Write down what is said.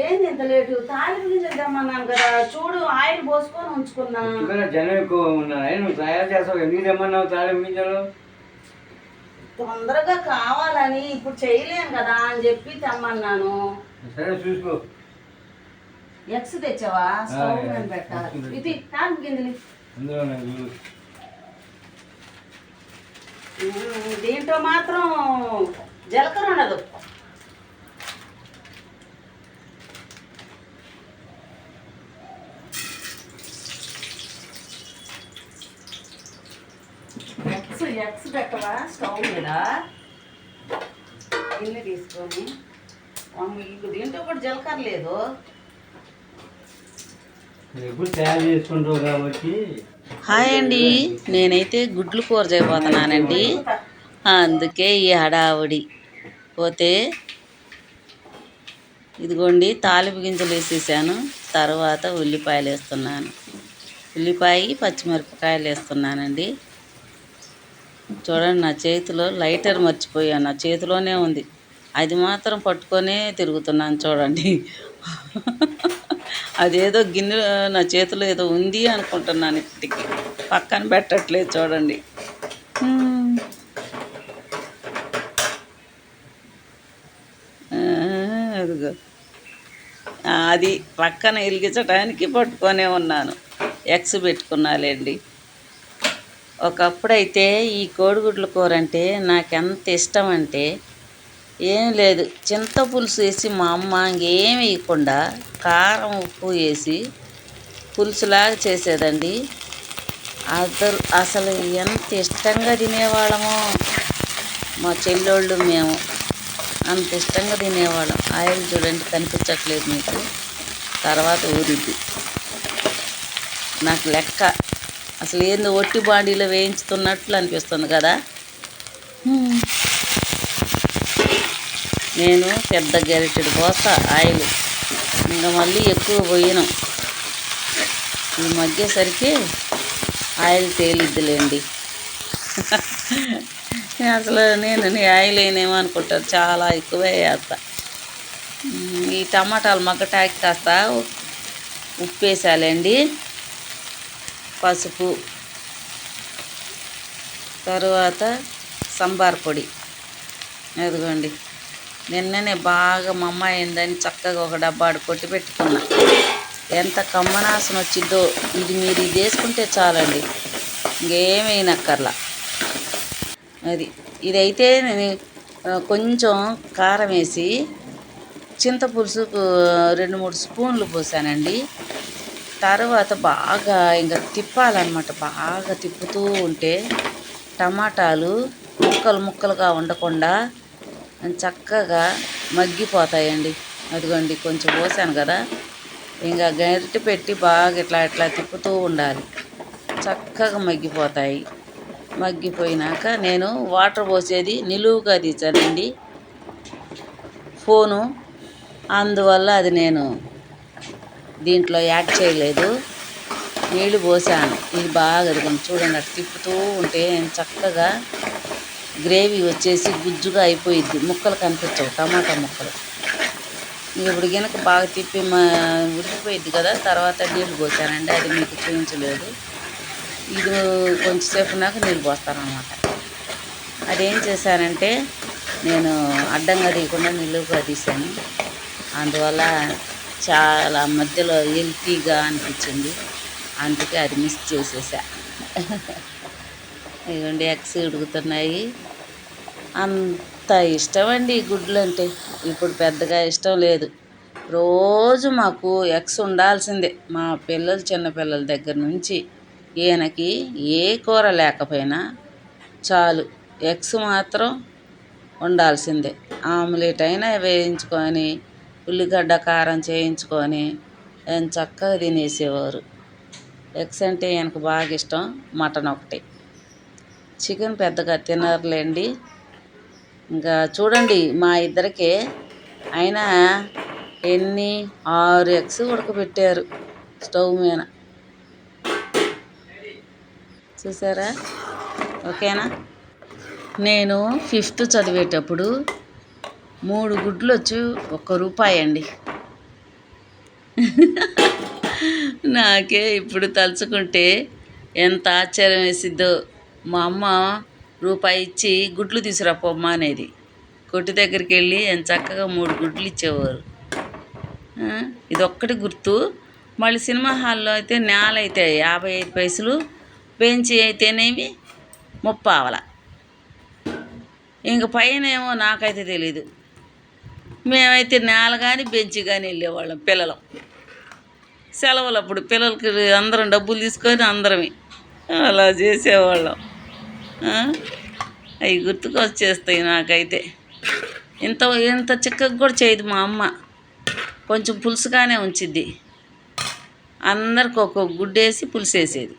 ఏంది ఇంత లేటు? తాలింపు చేద్దామన్నాను కదా, చూడు ఆయిల్ పోసుకొని ఉంచుకున్నా. జనం ఎక్కువ ఉన్నాయి, నువ్వు తయారు చేస్తావు. ఎందుకు తెమ్మన్నావు తాలింపు గింజలు? తొందరగా కావాలని, ఇప్పుడు చేయలేను కదా అని చెప్పి తెమ్మన్నాను. సరే చూసుకో. ఎక్స్ తెచ్చావా? స్టవ్ మీద పెట్టాలి. ఇది తాలింపు గింజలు దీంట్లో మాత్రం జీలకర్ర ఉండదు. ఎక్స్ పెట్టవా స్టవ్ మీద? గిన్నె తీసుకొని ఇప్పుడు దీంట్లో కూడా జీలకర్ర లేదు. ఎప్పుడు తయారు చేసుకుంటావు కాబట్టి. హాయ్ అండి, నేనైతే గుడ్లు కూర చేయబోతున్నానండి. అందుకే ఈ హడావుడి. పోతే ఇదిగోండి తాలింపు గింజలు వేసేసాను. తర్వాత ఉల్లిపాయలు వేస్తున్నాను. ఉల్లిపాయ పచ్చిమిరపకాయలు వేస్తున్నానండి. చూడండి, నా చేతిలో లైటర్ మర్చిపోయాను. నా చేతిలోనే ఉంది, అది మాత్రం పట్టుకొనే తిరుగుతున్నాను. చూడండి, అదేదో గిన్నె నా చేతిలో ఏదో ఉంది అనుకుంటున్నాను. ఇప్పటికి పక్కన పెట్టట్లేదు. చూడండి, అదిగో అది పక్కన వెలిగించడానికి పట్టుకొనే ఉన్నాను. ఎక్స్ పెట్టుకున్నాలేండి. ఒకప్పుడైతే ఈ కోడిగుడ్ల కూర అంటే నాకెంత ఇష్టం అంటే ఏం లేదు, చింతపులుసు వేసి మా అమ్మ ఇంకేం వేయకుండా కారం ఉప్పు వేసి పులుసులాగా చేసేదండి. అసలు ఎంత ఇష్టంగా తినేవాళ్ళమో మా చెల్లెళ్ళు మేము. అంత ఇష్టంగా తినేవాళ్ళం. ఆయిల్ చూడండి కనిపించట్లేదు మీకు, తర్వాత ఊరిద్ది. నాకు లెక్క అసలు ఏందో ఒట్టి బాడీలో వేయించుతున్నట్లు అనిపిస్తుంది కదా. నేను పెద్ద గరిటెడు పోస్తా ఆయిల్, ఇంకా మళ్ళీ ఎక్కువ పోయిన ఈ మగ్గేసరికి ఆయిల్ తేలిద్దులేండి. అసలు నీ ఆయిల్ అయినేమో అనుకుంటారు, చాలా ఎక్కువే వేస్తా. ఈ టమాటాలు మగ్గటాకి కాస్త ఉప్పు వేసాలండి, పసుపు, తరువాత సంబార్ పొడి. అదిగోండి, నిన్ననే బాగా మా అమ్మ అయిందని చక్కగా ఒక డబ్బాడు కొట్టి పెట్టుకున్నా. ఎంత కమ్మనాసన వచ్చిద్దో. మీరు ఇది వేసుకుంటే చాలండి, ఇంకేమైనక్కర్లా. ఇదైతే నేను కొంచెం కారం వేసి చింతపులుసు 2-3 స్పూన్లు పోసానండి. తర్వాత బాగా ఇంకా తిప్పాలన్నమాట. బాగా తిప్పుతూ ఉంటే టమాటాలు ముక్కలుగా ఉండకుండా చక్కగా మగ్గిపోతాయండి. అదిగోండి, కొంచెం పోసాను కదా, ఇంకా గరిటె పెట్టి బాగా ఇట్లా తిప్పుతూ ఉండాలి. చక్కగా మగ్గిపోతాయి. మగ్గిపోయినాక నేను వాటర్ పోసేది నిలువుగా తీసానండి ఫోను, అందువల్ల అది నేను దీంట్లో యాడ్ చేయలేదు. నీళ్ళు పోసాను. ఇది బాగా చూడండి, అటు తిప్పుతూ ఉంటే చక్కగా గ్రేవీ వచ్చేసి గుజ్జుగా అయిపోయిద్ది. ముక్కలు కనిపించవు, టమాటా ముక్కలు. ఇప్పుడు గినక బాగా తిప్పి ఉడికిపోయిద్ది కదా. తర్వాత నీళ్ళు పోసానండి, అది మీకు చూపించలేదు. ఇది కొంచెంసేపు నాకు నీళ్ళు పోస్తానమాట. అదేం చేశానంటే నేను అడ్డంగా తీయకుండా నిలువుగా తీసాను, అందువల్ల చాలా మధ్యలో హెల్తీగా అనిపించింది. అందుకే అది మిస్ చేసేసా. ఇదిగోండి, ఎగ్స్ ఉడుకుతున్నాయి. అంత ఇష్టం అండి గుడ్లు అంటే. ఇప్పుడు పెద్దగా ఇష్టం లేదు. రోజు మాకు ఎగ్స్ ఉండాల్సిందే. మా పిల్లలు, చిన్నపిల్లల దగ్గర నుంచి ఈయనకి ఏ కూర లేకపోయినా చాలు, ఎగ్స్ మాత్రం ఉండాల్సిందే. ఆమ్లెట్ అయినా వేయించుకొని ఉల్లిగడ్డ కారం చేయించుకొని చక్కగా తినేసేవారు. ఎగ్స్ అంటే ఆయనకు బాగా ఇష్టం. మటన్ ఒకటి, చికెన్ పెద్దగా తినరులేండి. ఇంకా చూడండి, మా ఇద్దరికే అయినా 6 ఎగ్స్ ఉడకబెట్టారు స్టవ్ మీద. చూసారా? ఓకేనా? నేను 5th చదివేటప్పుడు 3 గుడ్లు వచ్చి ₹1 అండి. నాకే ఇప్పుడు తలుచుకుంటే ఎంత ఆశ్చర్యం వేసిద్దో. మా అమ్మ రూపాయి ఇచ్చి గుడ్లు తీసుకురా పొమ్మ అనేది. కొట్టు దగ్గరికి వెళ్ళి ఎంత చక్కగా 3 గుడ్లు ఇచ్చేవారు. ఇదొక్కటి గుర్తు. మళ్ళీ సినిమా హాల్లో అయితే నేలైతే 55 పైసలు, బెంచి అయితేనేమి 30. ఇంక పైన ఏమో నాకైతే తెలీదు. మేమైతే నేల కానీ బెంచి కానీ వెళ్ళేవాళ్ళం పిల్లలం. సెలవులు అప్పుడు పిల్లలకి అందరం డబ్బులు తీసుకొని అందరమే అలా చేసేవాళ్ళం. అవి గుర్తుకొచ్చేస్తాయి నాకైతే. ఇంత చిక్కగా కూడా చేయదు మా అమ్మ, కొంచెం పులుసుగానే ఉంచిద్ది. అందరికి ఒక్కొక్క గుడ్డేసి పులుసు వేసేది.